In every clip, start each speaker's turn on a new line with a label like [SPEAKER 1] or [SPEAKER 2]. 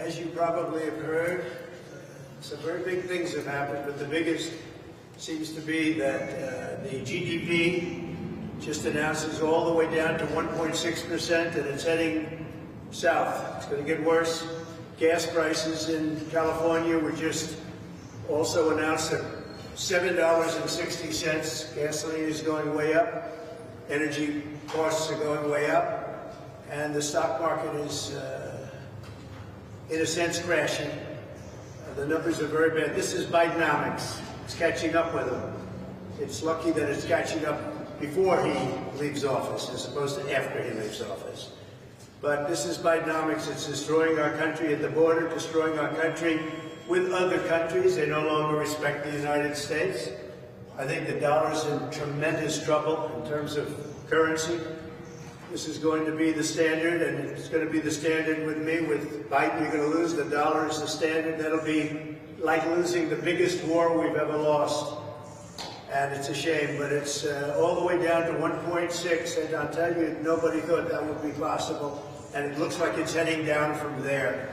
[SPEAKER 1] As you probably have heard, some very big things have happened, but the biggest seems to be that the GDP just announces all the way down to 1.6%, and it's heading south. It's going to get worse. Gas prices in California were just also announced at $7.60. Gasoline is going way up. Energy costs are going way up. And the stock market is, in a sense, crashing. The numbers are very bad. This is Bidenomics. It's catching up with him. It's lucky that it's catching up before he leaves office as opposed to after he leaves office. But this is Bidenomics. It's destroying our country at the border, destroying our country with other countries. They no longer respect the United States. I think the dollar's in tremendous trouble in terms of currency. This is going to be the standard, and it's going to be the standard with me. With Biden, you're going to lose. The dollar is the standard. That'll be like losing the biggest war we've ever lost. And it's a shame, but it's all the way down to 1.6, and I'll tell you, nobody thought that would be possible. And it looks like it's heading down from there.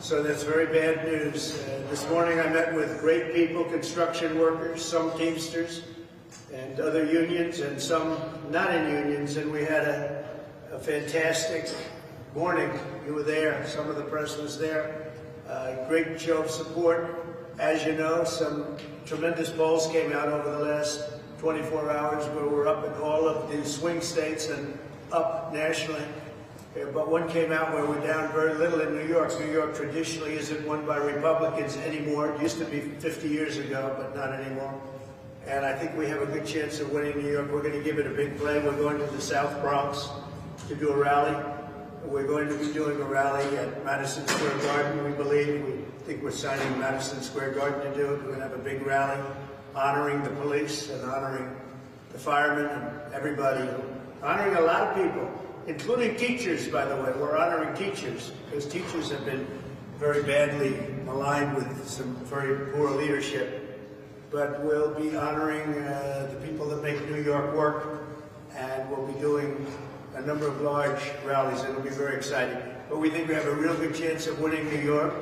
[SPEAKER 1] So that's very bad news. This morning I met with great people, construction workers, some Teamsters, and other unions, and some not in unions, and we had a fantastic morning. You were there, some of the press was there. Great show of support. As you know, some tremendous polls came out over the last 24 hours where we're up in all of the swing states and up nationally. But one came out where we're down very little in New York. New York traditionally isn't won by Republicans anymore. It used to be 50 years ago, but not anymore. And I think we have a good chance of winning New York. We're going to give it a big play. We're going to the South Bronx to do a rally. We're going to be doing a rally at Madison Square Garden, we believe. We think we're signing Madison Square Garden to do it. We're going to have a big rally honoring the police and honoring the firemen and everybody, honoring a lot of people, including teachers, by the way. We're honoring teachers because teachers have been very badly maligned with some very poor leadership. But we'll be honoring the people that make New York work, and we'll be doing a number of large rallies. It'll be very exciting. But we think we have a real good chance of winning New York.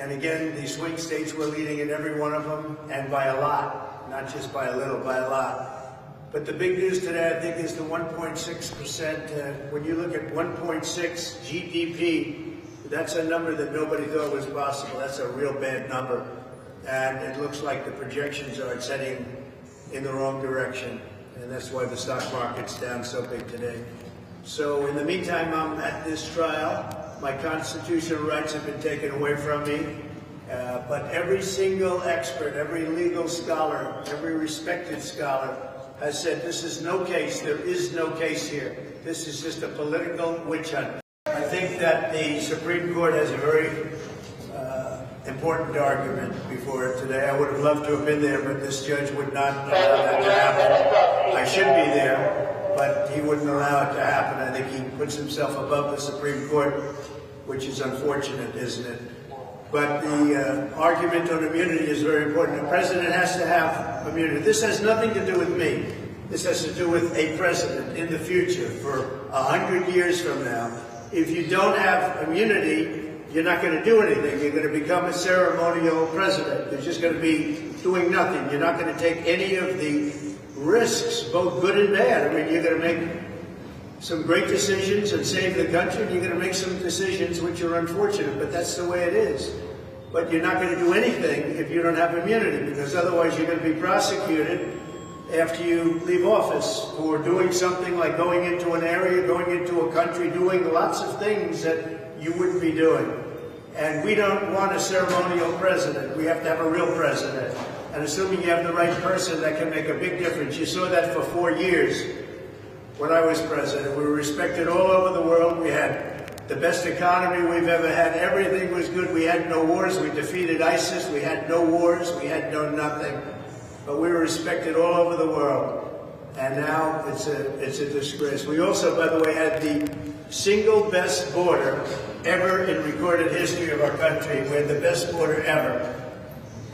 [SPEAKER 1] And again, the swing states, we're leading in every one of them, and by a lot, not just by a little, by a lot. But the big news today, I think, is the 1.6%. When you look at 1.6 GDP, that's a number that nobody thought was possible. That's a real bad number. And it looks like the projections are heading in the wrong direction. And that's why the stock market's down so big today. So in the meantime, I'm at this trial. My constitutional rights have been taken away from me. But every single expert, every legal scholar, every respected scholar has said this is no case. There is no case here. This is just a political witch hunt. I think that the Supreme Court has a very important argument before it today. I would have loved to have been there, but this judge would not allow that to happen. I should be there, but he wouldn't allow it to happen. I think he puts himself above the Supreme Court, which is unfortunate, isn't it? But the argument on immunity is very important. The president has to have immunity. This has nothing to do with me. This has to do with a president in the future, for 100 years from now. If you don't have immunity, you're not going to do anything. You're going to become a ceremonial president. You're just going to be doing nothing. You're not going to take any of the risks, both good and bad. I mean, you're going to make some great decisions and save the country, and you're going to make some decisions which are unfortunate, but that's the way it is. But you're not going to do anything if you don't have immunity, because otherwise you're going to be prosecuted after you leave office for doing something like going into an area, going into a country, doing lots of things that you wouldn't be doing. And we don't want a ceremonial president. We have to have a real president. And assuming you have the right person, that can make a big difference. You saw that for 4 years when I was president. We were respected all over the world. We had the best economy we've ever had. Everything was good. We had no wars. We defeated ISIS. We had no wars. We had no nothing. But we were respected all over the world. And now it's a disgrace. We also, by the way, had the single best border ever in recorded history of our country. We had the best border ever.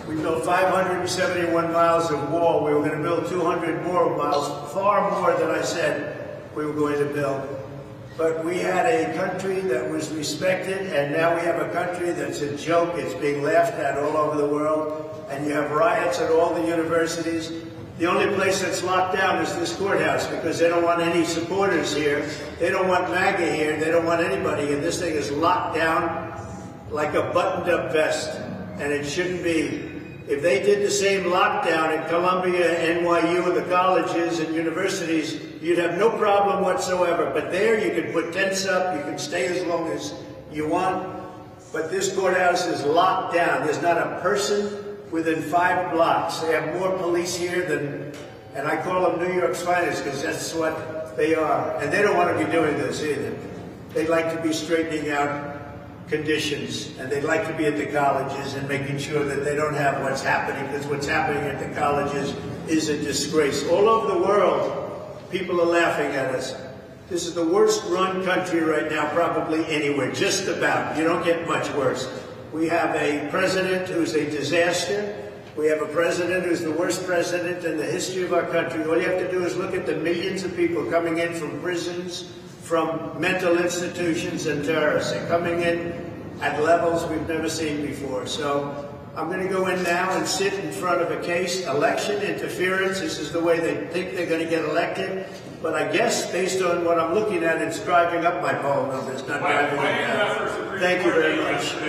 [SPEAKER 1] We built 571 miles of wall. We were going to build 200 more miles, far more than I said we were going to build. But we had a country that was respected, and now we have a country that's a joke. It's being laughed at all over the world, and you have riots at all the universities. The only place that's locked down is this courthouse because they don't want any supporters here. They don't want MAGA here. They don't want anybody, and this thing is locked down like a buttoned-up vest, and it shouldn't be. If they did the same lockdown in Columbia, NYU, and the colleges and universities, you'd have no problem whatsoever. But there you can put tents up, you can stay as long as you want. But this courthouse is locked down. There's not a person within 5 blocks. They have more police here than, and I call them New York's finest because that's what they are. And they don't want to be doing this either. They'd like to be straightening out conditions, and they'd like to be at the colleges and making sure that they don't have what's happening, because what's happening at the colleges is a disgrace. All over the world, people are laughing at us. This is the worst run country right now, probably anywhere, just about. You don't get much worse. We have a president who's a disaster. We have a president who's the worst president in the history of our country. All you have to do is look at the millions of people coming in from prisons, from mental institutions, and terrorists. They're coming in at levels we've never seen before. So I'm going to go in now and sit in front of a case, election interference. This is the way they think they're going to get elected. But I guess, based on what I'm looking at, it's driving up my poll numbers, not driving them down. Thank you very much.